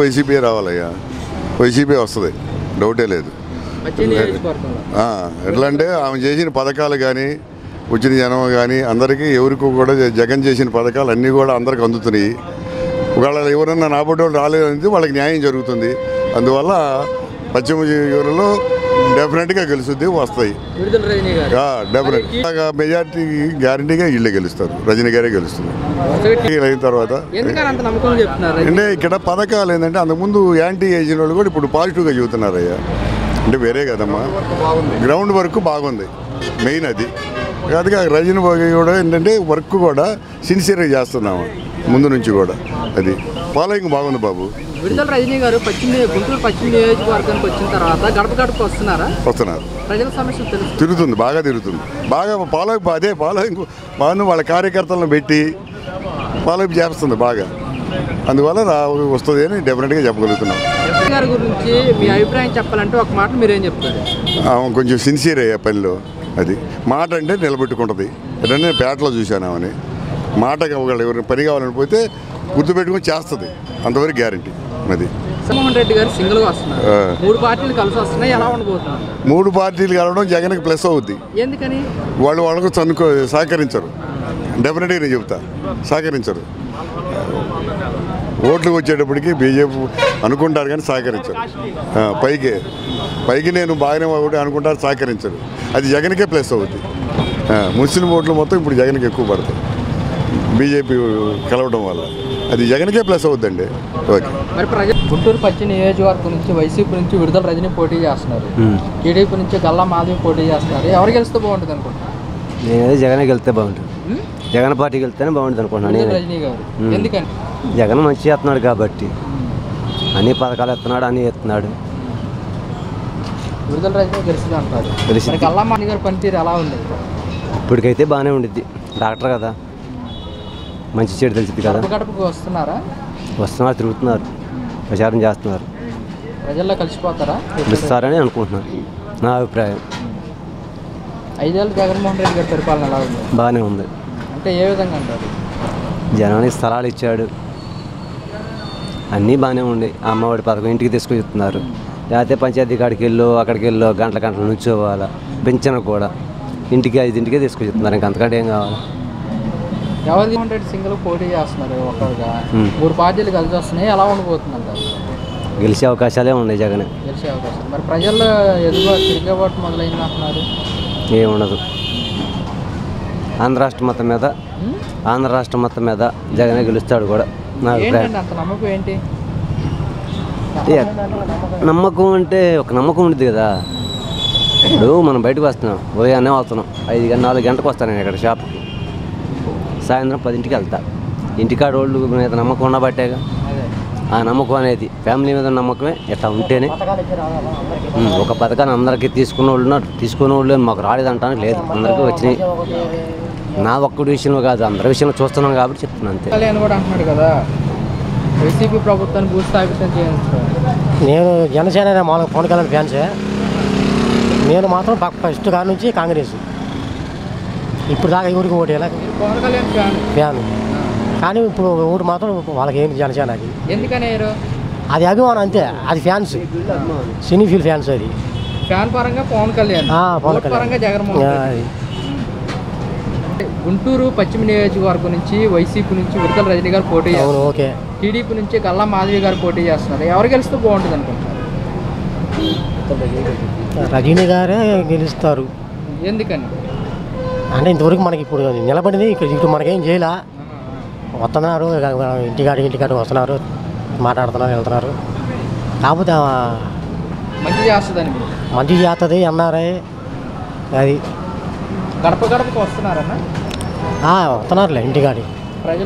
YCP రావాలయ్యా, YCP వస్తుంది, డౌటే లేదు. ఎట్లా అంటే ఆమె చేసిన పథకాలు కానీ వచ్చిన జనం కానీ అందరికీ ఎవరికి కూడా జగన్ చేసిన పథకాలు అన్నీ కూడా అందరికి అందుతున్నాయి. ఒకవేళ ఎవరన్నా నాబోటి వాళ్ళు రాలేదంటే వాళ్ళకి న్యాయం జరుగుతుంది. అందువల్ల పశ్చిమ జిల్లాలో డెఫినెట్గా గెలుస్తుంది, వస్తాయి. డెఫినెట్ మెజార్టీ గ్యారంటీగా వీళ్ళే గెలుస్తారు, రజనీ గారే గెలుస్తుంది. అయిన తర్వాత అంటే ఇక్కడ పథకాలు ఏంటంటే అంతకుముందు యాంటీ ఏజిన వాళ్ళు కూడా ఇప్పుడు పాజిటివ్గా చెబుతున్నారయ్యా. అంటే వేరే కదమ్మా, గ్రౌండ్ వర్క్ బాగుంది, మెయిన్ అది. అందుకే రజనీ కూడా ఏంటంటే వర్క్ కూడా సిన్సియర్గా చేస్తున్నాము ముందు నుంచి కూడా. అది ఫాలోయింగ్ బాగుంది బాబు. విడుదల రజనీ గారు గుంటూరు పశ్చిమ నియోజకవర్గానికి వచ్చిన తర్వాత గడప గడపకు వస్తున్నారు. ప్రజల సమస్యలు తిరుగుతుంది, బాగా తిరుగుతుంది, బాగా ఫాలోయింగ్ బాగా వాళ్ళ కార్యకర్తలను పెట్టి ఫాలోయింగ్ చేస్తుంది బాగా. అందువల్ల వస్తుంది అని డెఫినెట్గా చెప్పగలుగుతున్నాం. గారి గురించి మీ అభిప్రాయం చెప్పాలంటే ఒక మాట మీరేం చెప్తారు? కొంచెం సిన్సియర్ అయ్యా పనిలో. అది మాట అంటే నిలబెట్టుకుంటుంది. ఎప్పుడైనా పేటలో చూశాను ఆమెని, మాటగా ఒకళ్ళు ఎవరైనా పని కావాలని పోతే గుర్తుపెట్టుకుని చేస్తుంది, అంతవరకు గ్యారంటీ. అది జగన్మోహన్ రెడ్డి గారు సింగిల్గా వస్తున్నారు, 3 పార్టీలు కలిసి వస్తున్నాయి, ఎలా ఉండబోతున్నారు? 3 పార్టీలు కలవడం జగన్కి ప్లస్ అవుద్ది. ఎందుకని? వాళ్ళకు సహకరించరు. డెఫినెట్గా నేను చెప్తా, సహకరించరు. ఓట్లకు వచ్చేటప్పటికి బీజేపీ అనుకుంటారు కానీ సహకరించరు. పైకి నేను బాగానే ఒకటి అనుకుంటారు, సహకరించరు. అది జగన్కే ప్లస్ అవుద్ది. ముస్లిం ఓట్లు మొత్తం ఇప్పుడు జగన్కి ఎక్కువ పడతాయి బీజేపీ కలవడం వల్ల. అది జగన్కే ప్లస్ అవుద్దండి. ఓకే. మరి గుంటూరు పశ్చిమ నియోజకవర్గం నుంచి వైసీపీ నుంచి విడుదల రజనీ పోటీ చేస్తున్నారు, టీడీపీ నుంచి గల్లా మాధవి పోటీ చేస్తున్నారు. ఎవరు గెలిస్తే బాగుంటుంది అనుకుంటున్నారు? నేనైతే జగన్ గెలిస్తే బాగుంటుంది, జగన్ పార్టీకి వెళ్తేనే బాగుంటుంది అనుకుంటున్నాను. రజనీ గారు ఎందుకని? జగన్ మంచి చేస్తున్నాడు కాబట్టి, అన్ని పథకాలు ఎత్తున్నాడు, అన్నీ ఎత్తున్నాడు. విడుదల రజనీ గెలుస్తుంది అంటారు. గల్లా మాధవి గారి పనితీరు ఎలా ఉంది? ఇప్పటికైతే బాగానే ఉండిద్ది, డాక్టర్ కదా, మంచి చెడు తెలిసింది కదా. గడపకు వస్తున్నారు, తిరుగుతున్నారు, ప్రచారం చేస్తున్నారు. ప్రజల్లో కలిసిపోతారా? గెలుస్తారని అనుకుంటున్నాను, నా అభిప్రాయం. 5 ఏళ్ళు జగన్మోహన్ రెడ్డి గారి పరిపాలన ఎలా ఉంది? బాగానే ఉంది. అంటే ఏ విధంగా అంటారు? జనానికి స్థలాలు ఇచ్చాడు, అన్నీ బాగానే ఉండి. అమ్మఒడి పథకం ఇంటికి తీసుకొస్తున్నారు. లేకపోతే పంచాయతీ కాడికి అక్కడికి గంటల నుంచోవాలా. పెంచిన కూడా ఇంటికి 5 తీసుకొస్తున్నారు, ఇంక అంతకంటే ఏం కావాలి? జగన్మోహన్ రెడ్డి సింగిల్ పోటీ చేస్తున్నారు ఒక్కరుగా, 3 పార్టీలు కలిసి వస్తున్నాయి, ఎలా ఉండబోతుంది అంటారు? గెలిచే అవకాశాలే ఉన్నాయి జగన్. గెలిచే అవకాశాలు. మరి ప్రజల్లో తిరిగేబాటు మొదలైంది అంటున్నారు. ఏముండదు, ఆంధ్ర రాష్ట్రం మొత్తం మీద జగనే గెలుస్తాడు కూడా, నా అభిప్రాయం. అంత నమ్మకం ఏంటి? నమ్మకం అంటే ఒక నమ్మకం ఉంటుంది కదా. ఇప్పుడు మనం బయటకు వస్తున్నాం, ఉదయాన్నే వస్తున్నాం, 4 గంటలకు వస్తాను నేను ఇక్కడ షాప్కి. సాయంత్రం 10ంటికి వెళ్తా. ఇంటికాడ వాళ్ళు మీద నమ్మకం ఉండబట్టేగా. ఆ నమ్మకం అనేది ఫ్యామిలీ మీద నమ్మకమే. ఎట్లా ఉంటేనే ఒక పథకాన్ని అందరికీ తీసుకున్న వాళ్ళు మాకు రాలేదంటానికి లేదు, అందరికీ వచ్చినాయి. నా ఒక్కడి విషయంలో కాదు, అందరి విషయంలో చూస్తున్నాను కాబట్టి చెప్తున్నాను అంతే. కూడా అంటున్నాడు కదా, వైసీపీ ప్రభుత్వాన్ని భూస్థాపితం చేయించారు. నేను జనసేన మామూలుగా పవన్ కళ్యాణ్ ఫ్యాన్సే. నేను మాత్రం ఫస్ట్ కాడ నుంచి కాంగ్రెస్, ఇప్పుడు దాకా ఎవరికి ఓటు వేయాలి, పవన్ కళ్యాణ్ ఫ్యాన్. కానీ ఇప్పుడు ఓటు మాత్రం వాళ్ళకి ఏంటి జనసేనకి. ఎందుకని? అది అభిమానం అంతే, అది ఫ్యాన్స్, సినీ ఫీల్ ఫ్యాన్స్. అది ఫ్యాన్ పరంగా పవన్ కళ్యాణ్, పరంగా జగన్మోహన్ రెడ్డి. గుంటూరు పశ్చిమ నియోజకవర్గం నుంచి వైసీపీ నుంచి విడుదల రజనీ గారు పోటీ చేస్తున్నారు. ఓకే. టీడీపీ నుంచి గల్లా మాధవి గారు పోటీ చేస్తున్నారు. ఎవరు గెలిస్తే బాగుంటుంది అనుకుంటున్నారు? రజనీ గారే గెలుస్తారు. ఎందుకని? అంటే ఇంతవరకు మనకి ఇప్పుడు నిలబడింది, ఇక్కడ మనకేం చేయాల. వస్తున్నారు, ఇంటికాడికి వస్తున్నారు, మాట్లాడుతున్నారు, వెళ్తున్నారు. కాకపోతే మంచి చేస్తుంది అన్నారే. అది గడప గడపకు వస్తున్నారన్నా? వస్తున్నారులే ఇంటికాడికి.